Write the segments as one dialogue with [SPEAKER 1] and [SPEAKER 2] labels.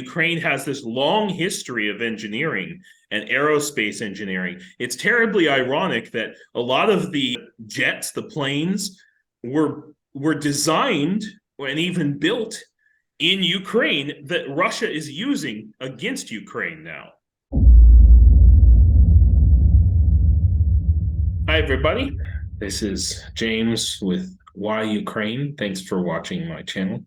[SPEAKER 1] Ukraine has this long history of engineering and aerospace engineering. It's terribly ironic that a lot of the jets, the planes, were designed and even built in Ukraine that Russia is using against Ukraine now. Hi, everybody. This is James with Why Ukraine. Thanks for watching my channel.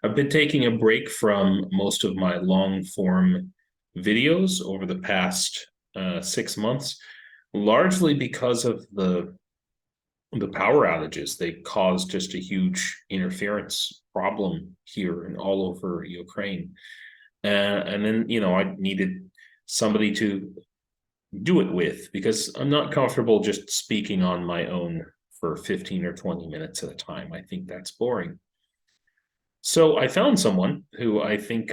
[SPEAKER 1] I've been taking a break from most of my long-form videos over the past 6 months, largely because of the power outages. They caused just a huge interference problem here and all over Ukraine. And then, I needed somebody to do it with, because I'm not comfortable just speaking on my own for 15 or 20 minutes at a time. I think that's boring. So I found someone who I think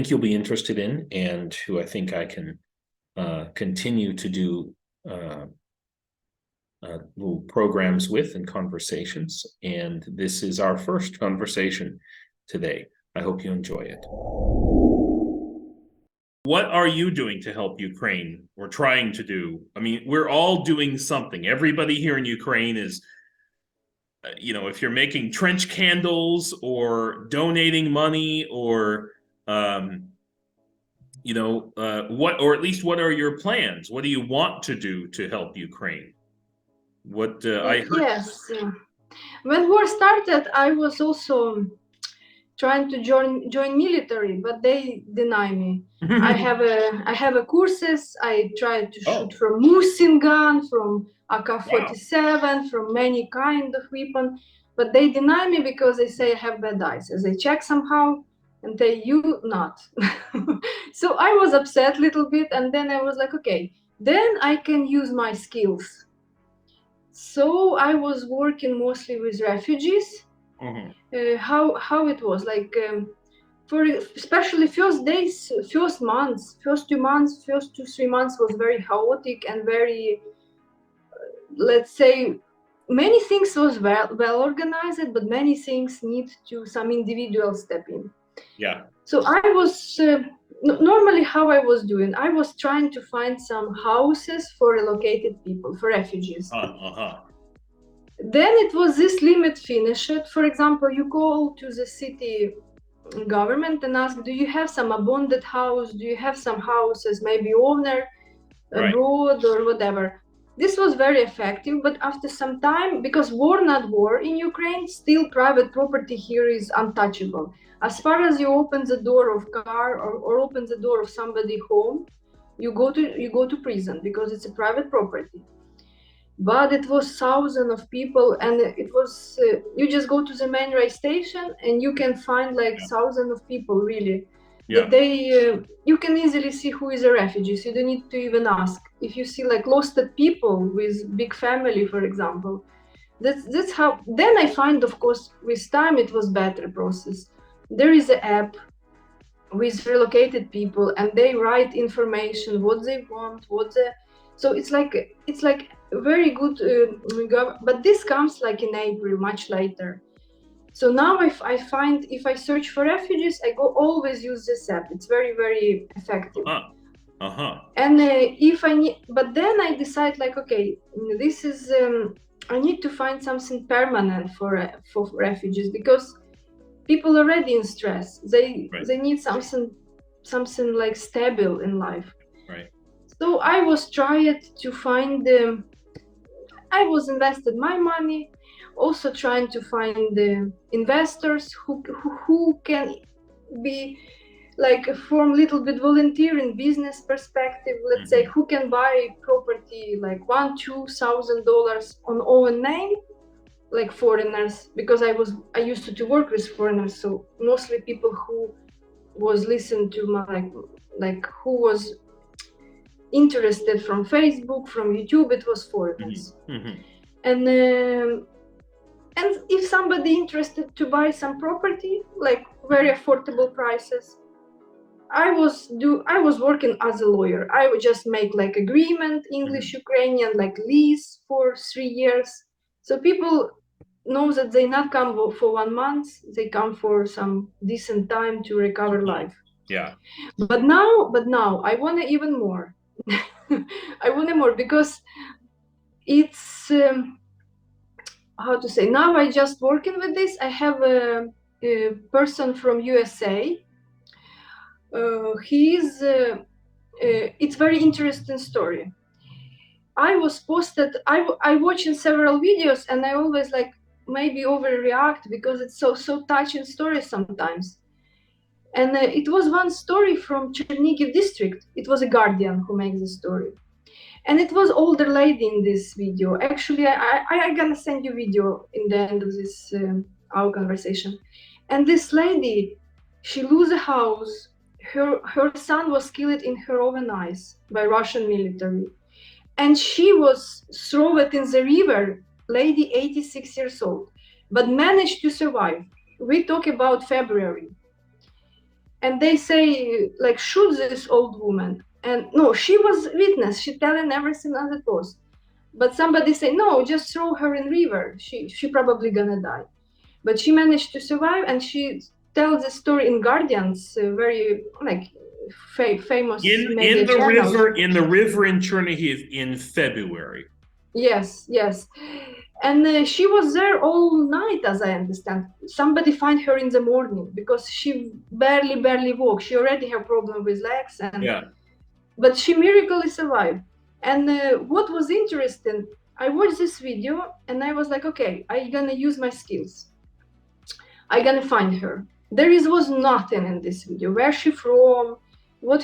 [SPEAKER 1] you'll be interested in, and who I think I can continue to do little programs with and conversations. And this is our first conversation today. I hope you enjoy it. What are you doing to help Ukraine, or trying to do? I mean, we're all doing something. Everybody here in Ukraine is, if you're making trench candles or donating money, or, or at least what are your plans? What do you want to do to help Ukraine? What I heard.
[SPEAKER 2] Yes. When war started, I was also trying to join military, but they deny me. I have a courses. I tried to shoot from Musin gun, from AK-47, from many kind of weapon, but they deny me because they say I have bad eyes. As they check somehow, and they you not. So I was upset a little bit, and then I was like, okay, then I can use my skills. So I was working mostly with refugees. How it was like for especially first days, first 2 months, first 3 months was very chaotic and very let's say many things was well organized, but many things need to some individual step in.
[SPEAKER 1] Yeah.
[SPEAKER 2] So I was normally how I was doing, I was trying to find some houses for relocated people, for refugees. Then it was this limit finished. For example, you go to the city government and ask, do you have some abandoned house? Do you have some houses, maybe owner abroad or whatever? This was very effective, but after some time, because war not war in Ukraine, still private property here is untouchable. As far as you open the door of car or open the door of somebody home, you go to prison because it's a private property. But it was thousands of people, and it was you just go to the main rail station and you can find like thousands of people really. That they you can easily see who is a refugee, so you don't need to even ask. If you see like lost people with big family, for example, that's how. Then I find, of course, with time it was better process. There is an app with relocated people, and they write information what they want, so it's like very good, but this comes like in April, much later. So now I find if I search for refugees, I always use this app. It's very, very effective. And if I need, but then I decide like, okay, this is I need to find something permanent for refugees, because people already in stress. They need something like stable in life. So I was trying to find I was invested my money, also trying to find the investors who can be like from little bit volunteering business perspective. Let's say who can buy property like $1,000-$2,000 on own name, like foreigners, because I used to work with foreigners, so mostly people who was listened to my like who was interested from Facebook, from YouTube, it was foreigners. And if somebody interested to buy some property, like very affordable prices, I was working as a lawyer. I would just make like agreement, English, Ukrainian, like lease for 3 years. So people know that they not come for 1 month, they come for some decent time to recover life.
[SPEAKER 1] Yeah.
[SPEAKER 2] But now I want even more. I want more because it's how to say, now I just working with this. I have a person from USA. It's very interesting story. I watching several videos, and I always like maybe overreact because it's so touching story sometimes. And it was one story from Chernihiv district. It was a Guardian who makes the story. And it was older lady in this video. Actually, I gonna send you video in the end of this our conversation. And this lady, she lose a house. Her son was killed in her own eyes by Russian military. And she was thrown in the river, lady 86 years old, but managed to survive. We talk about February. And they say, like, shoot this old woman. And no, she was witness. She telling everything as it was. But somebody say, no, just throw her in river. She probably gonna die. But she managed to survive, and she tells the story in Guardians, very like famous
[SPEAKER 1] in the river in Chernihiv in February.
[SPEAKER 2] Yes. And she was there all night, as I understand. Somebody find her in the morning because she barely walked. She already had problem with legs, but she miraculously survived. And what was interesting, I watched this video and I was like, okay, I'm gonna use my skills. I'm gonna find her. Was nothing in this video. Where she from? What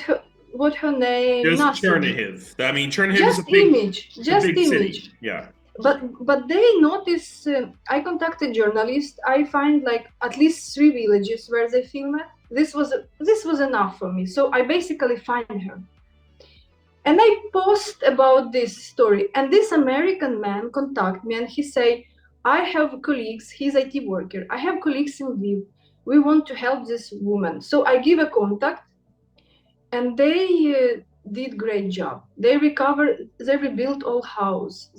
[SPEAKER 2] her name?
[SPEAKER 1] Just
[SPEAKER 2] nothing.
[SPEAKER 1] Chernihiv. I mean, Chernihiv
[SPEAKER 2] just
[SPEAKER 1] is a big,
[SPEAKER 2] image. Just
[SPEAKER 1] big
[SPEAKER 2] image.
[SPEAKER 1] City. Yeah.
[SPEAKER 2] But they notice. I contacted journalists. I find like at least 3 villages where they film it. This was enough for me. So I basically find her, and I post about this story. And this American man contact me and he say, I have colleagues. He's IT worker. I have colleagues in Lviv. We want to help this woman. So I give a contact, and they did great job. They rebuilt all house.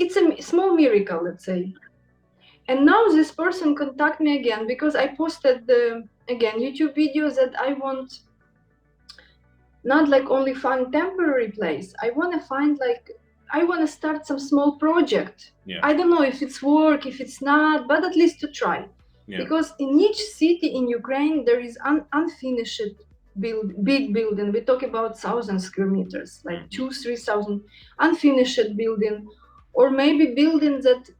[SPEAKER 2] It's a small miracle, let's say. And now this person contact me again because I posted again YouTube videos that I want not like only find temporary place. I want to start some small project.
[SPEAKER 1] Yeah.
[SPEAKER 2] I don't know if it's work, if it's not, but at least to try. Yeah. Because in each city in Ukraine there is unfinished big building. We talk about 1,000 square meters, like 2,000-3,000 unfinished building, or maybe buildings that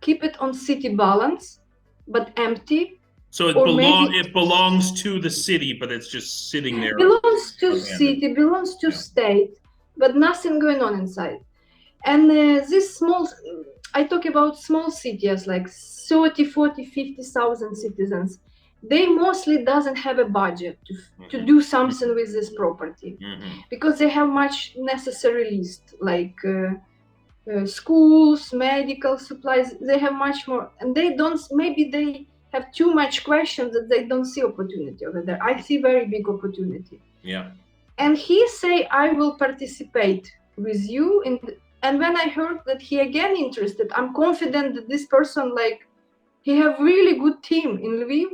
[SPEAKER 2] keep it on city balance but empty.
[SPEAKER 1] So it belongs to the city, but it's just sitting there.
[SPEAKER 2] Belongs to city, belongs to state, but nothing going on inside. And this small, I talk about small cities like 30, 40, 50,000 citizens. They mostly doesn't have a budget to do something with this property because they have much necessary list like schools, medical supplies. They have much more, and they don't. Maybe they have too much questions that they don't see opportunity over there. I see very big opportunity.
[SPEAKER 1] Yeah.
[SPEAKER 2] And he say, I will participate with you in. And when I heard that he again interested, I'm confident that this person, like, he have really good team in Lviv.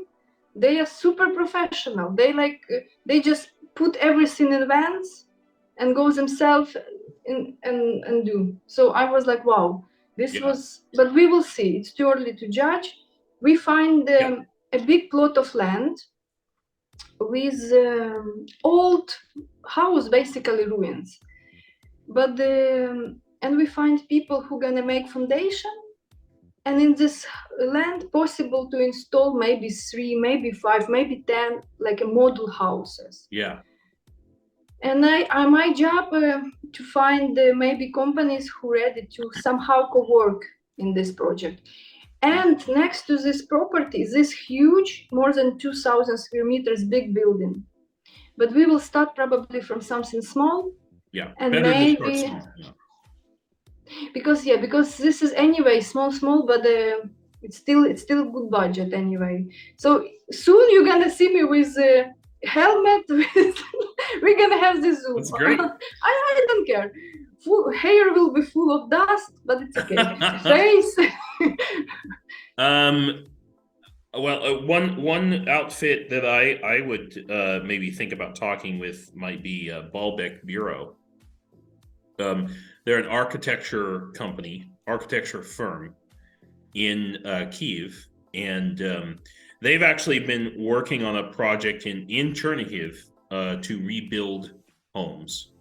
[SPEAKER 2] They are super professional. They just put everything in advance and go themselves and do. So I was like, wow, this was, but we will see. It's too early to judge. We find a big plot of land with old house, basically ruins. But and we find people who gonna make foundation. And in this land, possible to install maybe 3, maybe 5, maybe 10, like a model houses.
[SPEAKER 1] Yeah.
[SPEAKER 2] And my job to find maybe companies who ready to somehow co-work in this project. And next to this property, this huge, more than 2,000 square meters, big building. But we will start probably from something small.
[SPEAKER 1] Yeah.
[SPEAKER 2] And maybe. Because this is anyway small, but it's still good budget anyway. So soon you're gonna see me with a helmet We're gonna have this Zoom.
[SPEAKER 1] That's great.
[SPEAKER 2] I don't care. Hair will be full of dust, but it's okay. Face.
[SPEAKER 1] Well, one outfit that I would maybe think about talking with might be Baalbek Bureau. They're an architecture firm in Kiev, and they've actually been working on a project in Chernihiv to rebuild homes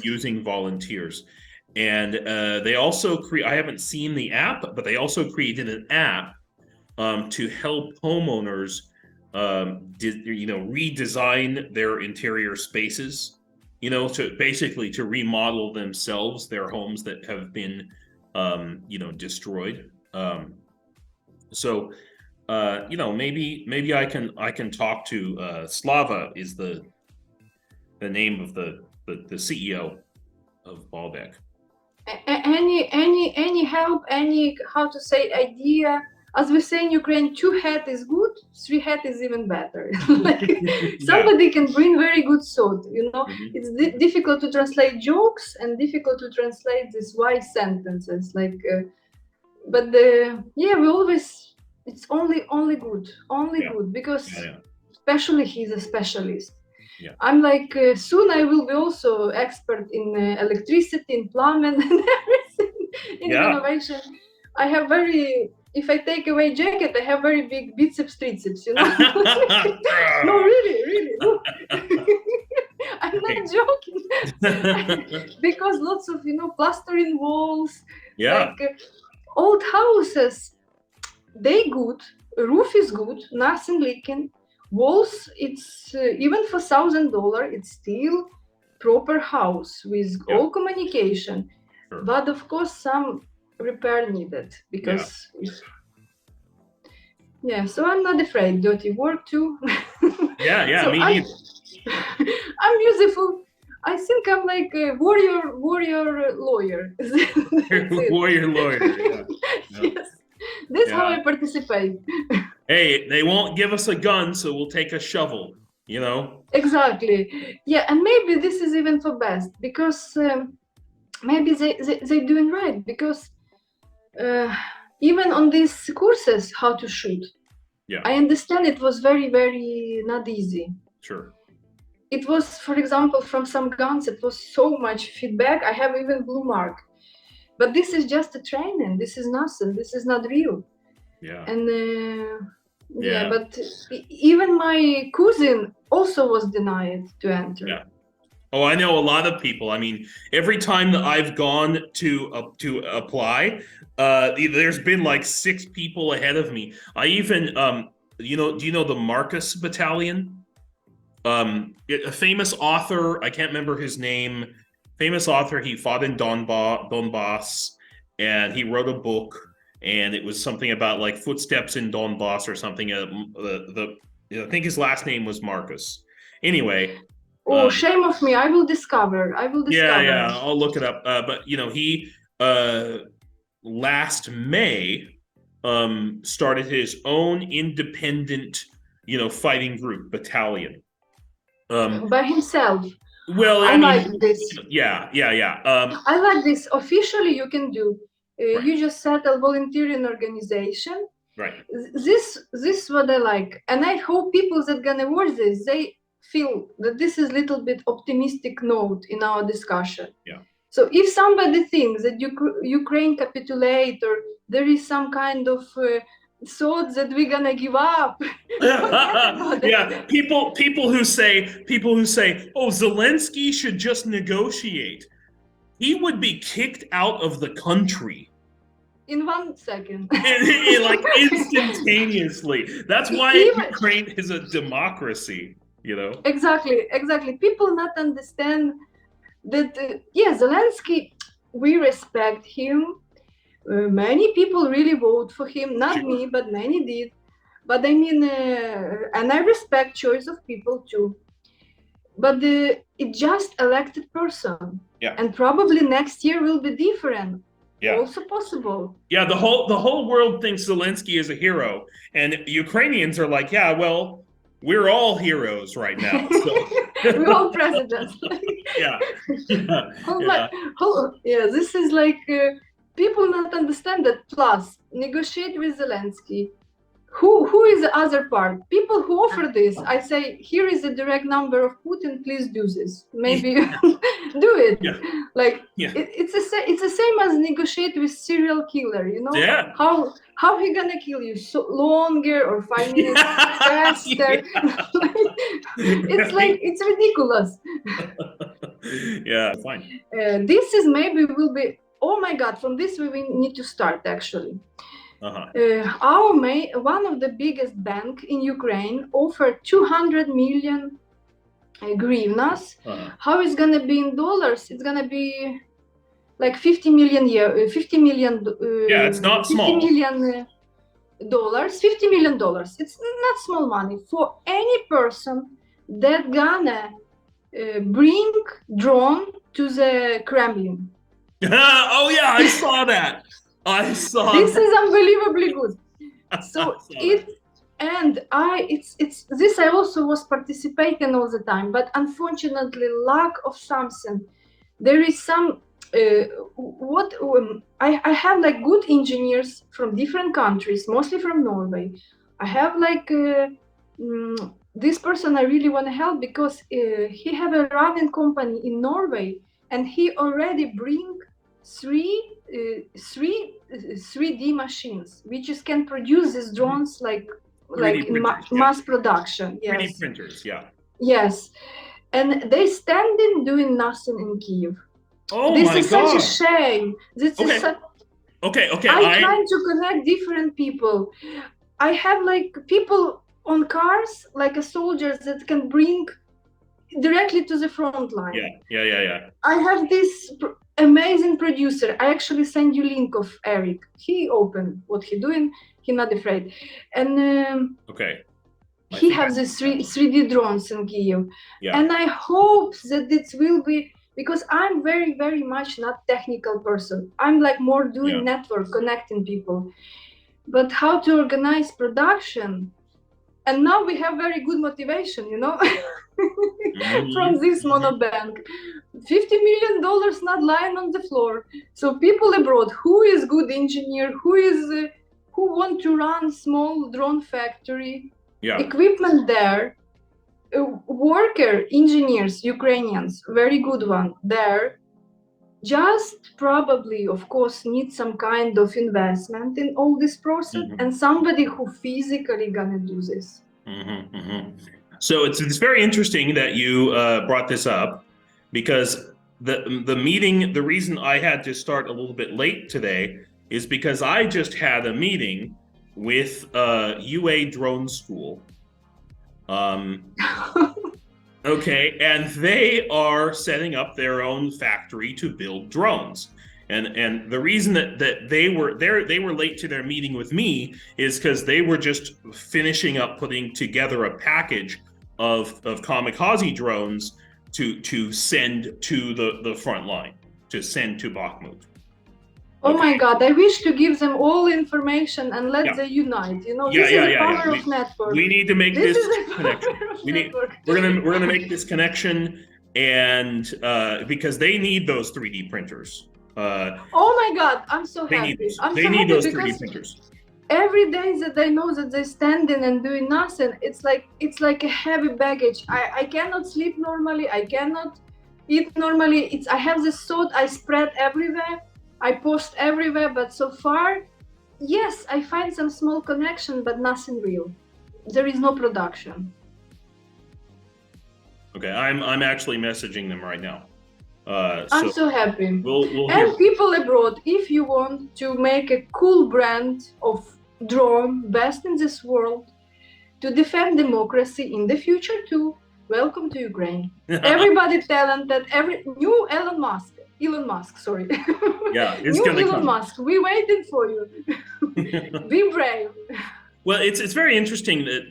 [SPEAKER 1] using volunteers. And they also I haven't seen the app, but they also created an app to help homeowners, redesign their interior spaces, to basically to remodel themselves, their homes that have been, destroyed. So, maybe I can talk to Slava is the name of the CEO of Baalbek.
[SPEAKER 2] Any help, idea? As we say in Ukraine, 2 hat is good, 3 hat is even better. Somebody can bring very good thought, It's difficult to translate jokes and difficult to translate these wise sentences. We always, it's only good, good, because especially he's a specialist.
[SPEAKER 1] Yeah.
[SPEAKER 2] I'm soon I will be also expert in electricity, in plumbing, and everything, in innovation. I have if I take away jacket, I have very big biceps, triceps, No, really, look. I'm not joking. Because lots of, plastering walls.
[SPEAKER 1] Yeah.
[SPEAKER 2] Old houses, they good. Roof is good, nothing leaking. Walls, it's even for $1,000, it's still proper house with all communication.
[SPEAKER 1] Sure.
[SPEAKER 2] But of course, some repair needed because so I'm not afraid. Dirty work too.
[SPEAKER 1] So me neither.
[SPEAKER 2] I'm useful. I think I'm like a warrior lawyer.
[SPEAKER 1] Warrior lawyer.
[SPEAKER 2] Yes, that's how I participate.
[SPEAKER 1] Hey, they won't give us a gun, so we'll take a shovel.
[SPEAKER 2] Exactly. Yeah, and maybe this is even for best because maybe they're doing right because. Even on these courses, how to shoot, I understand it was very, very not easy.
[SPEAKER 1] Sure.
[SPEAKER 2] It was, for example, from some guns, it was so much feedback. I have even blue mark. But this is just a training. This is nothing. This is not real.
[SPEAKER 1] Yeah.
[SPEAKER 2] And but even my cousin also was denied to enter.
[SPEAKER 1] Yeah. Oh, I know a lot of people. I mean, every time that I've gone to apply, there's been like 6 people ahead of me. I even, do you know the Marcus battalion? A famous author, I can't remember his name. Famous author. He fought in Donbass, and he wrote a book, and it was something about like footsteps in Donbass or something. I think his last name was Marcus. Anyway.
[SPEAKER 2] Oh, shame of me! I will discover.
[SPEAKER 1] Yeah, I'll look it up. But he last May started his own independent, fighting group battalion.
[SPEAKER 2] By himself.
[SPEAKER 1] Well,
[SPEAKER 2] I like this.
[SPEAKER 1] Yeah.
[SPEAKER 2] I like this. Officially, you can do. You just set a volunteering organization.
[SPEAKER 1] Right.
[SPEAKER 2] This what I like, and I hope people that gonna watch this, they feel that this is a little bit optimistic note in our discussion.
[SPEAKER 1] Yeah.
[SPEAKER 2] So if somebody thinks that Ukraine capitulate or there is some kind of thought that we're gonna give up,
[SPEAKER 1] people who say, oh, Zelensky should just negotiate. He would be kicked out of the country.
[SPEAKER 2] In 1 second.
[SPEAKER 1] Like instantaneously. That's why Ukraine is a democracy.
[SPEAKER 2] Exactly. People not understand that Zelensky, we respect him. Many people really vote for him, not me, but many did. But I mean, and I respect choice of people too. But it just elected person, and probably next year will be different. Yeah. Also possible.
[SPEAKER 1] Yeah, the whole world thinks Zelensky is a hero, and Ukrainians are like, yeah, well, we're all heroes right now. So
[SPEAKER 2] We're all presidents.
[SPEAKER 1] yeah, yeah,
[SPEAKER 2] Oh
[SPEAKER 1] yeah.
[SPEAKER 2] my, yeah, this is like people not understand that. Plus, negotiate with Zelensky. Who is the other part? People who offer this, I say, here is the direct number of Putin. Please do this. Maybe do it.
[SPEAKER 1] Yeah.
[SPEAKER 2] Like
[SPEAKER 1] Yeah.
[SPEAKER 2] it's the same as negotiate with serial killer. You know
[SPEAKER 1] Yeah.
[SPEAKER 2] how he gonna kill you? So longer or 5 minutes faster? It's like it's ridiculous.
[SPEAKER 1] Yeah, fine.
[SPEAKER 2] This is maybe will be. Oh my God! From this we need to start actually. One of the biggest bank in Ukraine offered 200 million hryvnias. How it's gonna be in dollars? It's gonna be like 50 million $50 million.
[SPEAKER 1] Yeah, it's not small.
[SPEAKER 2] $50 million. $50 million. It's not small money for any person that gonna bring drone to the Kremlin.
[SPEAKER 1] Oh yeah, I saw that. I saw
[SPEAKER 2] this
[SPEAKER 1] that.
[SPEAKER 2] Is unbelievably good. So it's this I also was participating all the time, but unfortunately lack of something. There is some I have like good engineers from different countries, mostly from Norway. I have like this person I really want to help because he have a running company in Norway and he already bring 3D machines which can produce these drones like in mass production. Yes.
[SPEAKER 1] 3D printers, yeah.
[SPEAKER 2] Yes, and they standing doing nothing in Kyiv.
[SPEAKER 1] Oh
[SPEAKER 2] this
[SPEAKER 1] my
[SPEAKER 2] is
[SPEAKER 1] God.
[SPEAKER 2] Such a shame. This
[SPEAKER 1] okay.
[SPEAKER 2] is such...
[SPEAKER 1] Okay.
[SPEAKER 2] I'm trying to connect different people. I have like people on cars, like a soldiers that can bring directly to the front line.
[SPEAKER 1] Yeah. I
[SPEAKER 2] have this amazing producer. I actually send you link of Eric. He opened what he doing. He not afraid. And he has this 3D drones in Kyiv. Yeah. And I hope that it will be, because I'm very, very much not technical person. I'm like more doing network, connecting people. But how to organize production? And now we have very good motivation, you know, from this monobank. $50 million not lying on the floor. So people abroad, who is good engineer, who want to run small drone factory, equipment there, worker, engineers, Ukrainians, very good one there. Just probably, of course, need some kind of investment in all this process and somebody who physically gonna do this.
[SPEAKER 1] So it's very interesting that you brought this up, because the meeting, the reason I had to start a little bit late today is because I just had a meeting with UA Drone School. Okay, and they are setting up their own factory to build drones. And the reason that they were late to their meeting with me is because they were just finishing up putting together a package of Kamikaze drones to send to the front line, to send to Bakhmut.
[SPEAKER 2] Oh my God! I wish to give them all information and let them unite. You know, this is the power of network.
[SPEAKER 1] We need to make this connection. We're gonna make this connection, and because they need those 3D printers.
[SPEAKER 2] Oh my God! I'm so happy.
[SPEAKER 1] They need those 3D printers.
[SPEAKER 2] Every day that I know that they're standing and doing nothing, it's like a heavy baggage. I cannot sleep normally. I cannot eat normally. I have this thought. I spread everywhere. I post everywhere, but so far, yes, I find some small connection, but nothing real. There is no production.
[SPEAKER 1] Okay, I'm actually messaging them right now.
[SPEAKER 2] I'm so happy.
[SPEAKER 1] We'll
[SPEAKER 2] and people abroad, if you want to make a cool brand of drone, best in this world, to defend democracy in the future too, welcome to Ukraine. Everybody talented, new Elon Musk, sorry.
[SPEAKER 1] Yeah, it's
[SPEAKER 2] new
[SPEAKER 1] gonna
[SPEAKER 2] Elon
[SPEAKER 1] come.
[SPEAKER 2] Musk, we waited for you. Be brave.
[SPEAKER 1] Well, it's very interesting that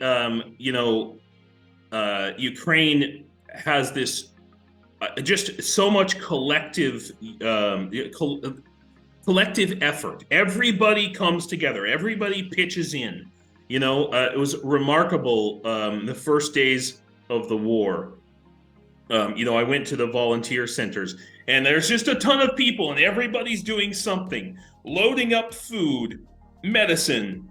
[SPEAKER 1] Ukraine has this just so much collective effort. Everybody comes together. Everybody pitches in, You know, it was remarkable. The first days of the war, you know, I went to the volunteer centers, and there's just a ton of people, and everybody's doing something, loading up food, medicine,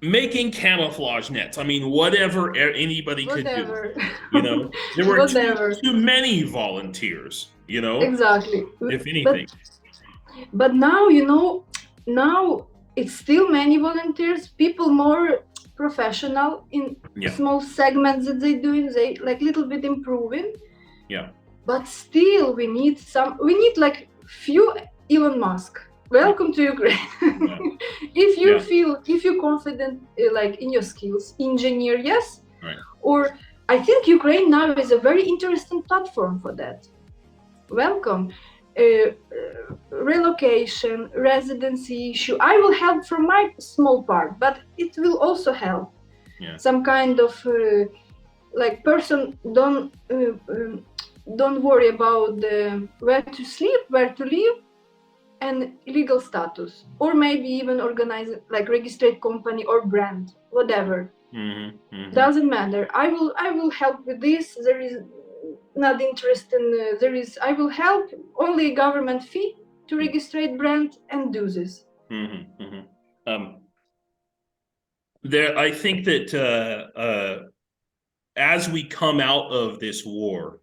[SPEAKER 1] making camouflage nets. I mean, whatever anybody could do. You know, there were too many volunteers. You know,
[SPEAKER 2] exactly.
[SPEAKER 1] If anything,
[SPEAKER 2] but now, you know, now it's still many volunteers, people more professional in small segments that they doing, they like little bit improving.
[SPEAKER 1] Yeah.
[SPEAKER 2] But still we need like few Elon Musk. Welcome to Ukraine. Yeah. If you feel, if you're confident like in your skills, engineer, yes.
[SPEAKER 1] Right.
[SPEAKER 2] Or I think Ukraine now is a very interesting platform for that. Welcome. Relocation, residency issue. I will help from my small part, but it will also help. Yeah. Some kind of like person don't worry about where to sleep, where to live, and legal status, or maybe even organize like registered company or brand, whatever. Doesn't matter. I will help with this. There is not interest in I will help only government fee to register brand and do this.
[SPEAKER 1] I think that as we come out of this war,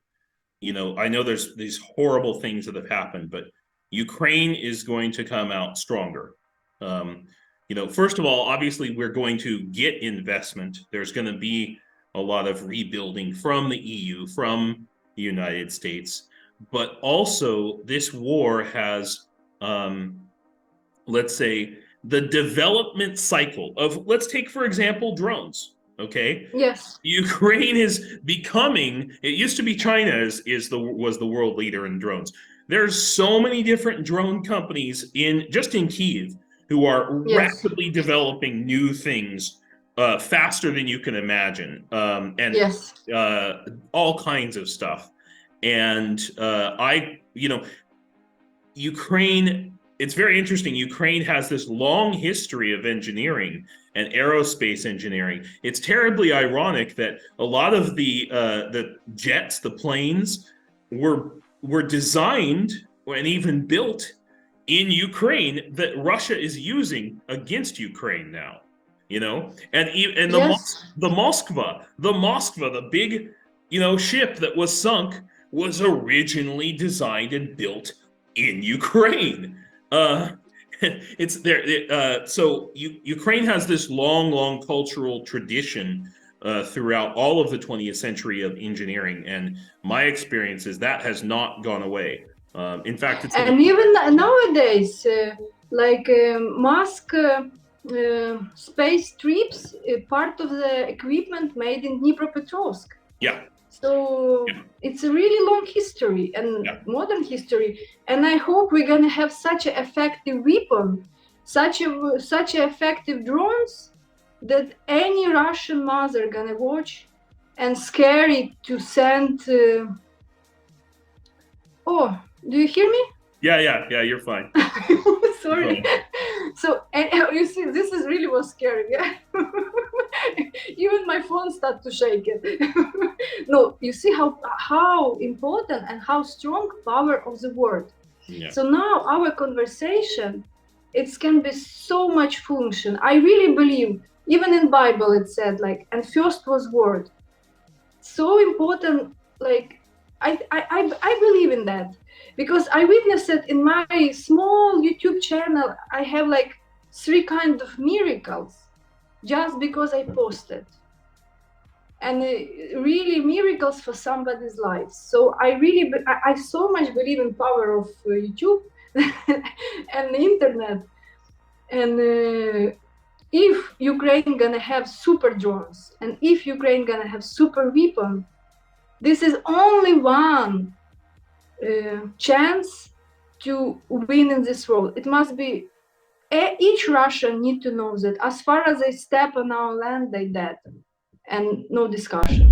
[SPEAKER 1] you know, I know there's these horrible things that have happened, but Ukraine is going to come out stronger. You know, first of all, obviously, we're going to get investment. There's going to be a lot of rebuilding from the EU, from the United States, but also this war has, let's say, the development cycle of, let's take, for example, drones. Okay.
[SPEAKER 2] Yes.
[SPEAKER 1] Ukraine is becoming. It used to be China was the world leader in drones. There's so many different drone companies in Kyiv who are rapidly developing new things faster than you can imagine, and all kinds of stuff. And Ukraine. It's very interesting. Ukraine has this long history of engineering and aerospace engineering. It's terribly ironic that a lot of the jets, the planes, were designed and even built in Ukraine that Russia is using against Ukraine now. You know, and the Moskva, the big, you know, ship that was sunk was originally designed and built in Ukraine. It's there. So Ukraine has this long cultural tradition throughout all of the 20th century of engineering, and my experience is that has not gone away. In fact, it's
[SPEAKER 2] even nowadays, like Musk space trips, part of the equipment made in Dnipropetrovsk.
[SPEAKER 1] Yeah.
[SPEAKER 2] So it's a really long history and modern history, and I hope we're gonna have such an effective weapon, such effective drones that any Russian mother gonna watch and scary to send. Oh, do you hear me?
[SPEAKER 1] Yeah, you're fine.
[SPEAKER 2] Sorry. So, and you see, this is really was scary. Yeah. Even my phone started to shake it. No, you see how important and how strong power of the word. Yeah. So now our conversation, it can be so much function. I really believe, even in Bible it said like, and first was word. So important, like I believe in that. Because I witnessed it in my small YouTube channel. I have like 3 kinds of miracles just because I posted. And really miracles for somebody's life. So I so much believe in power of YouTube and the internet. And if Ukraine gonna have super drones, and if Ukraine gonna have super weapon, this is only one chance to win in this world. It must be each Russian need to know that as far as they step on our land, they dead, and no discussion.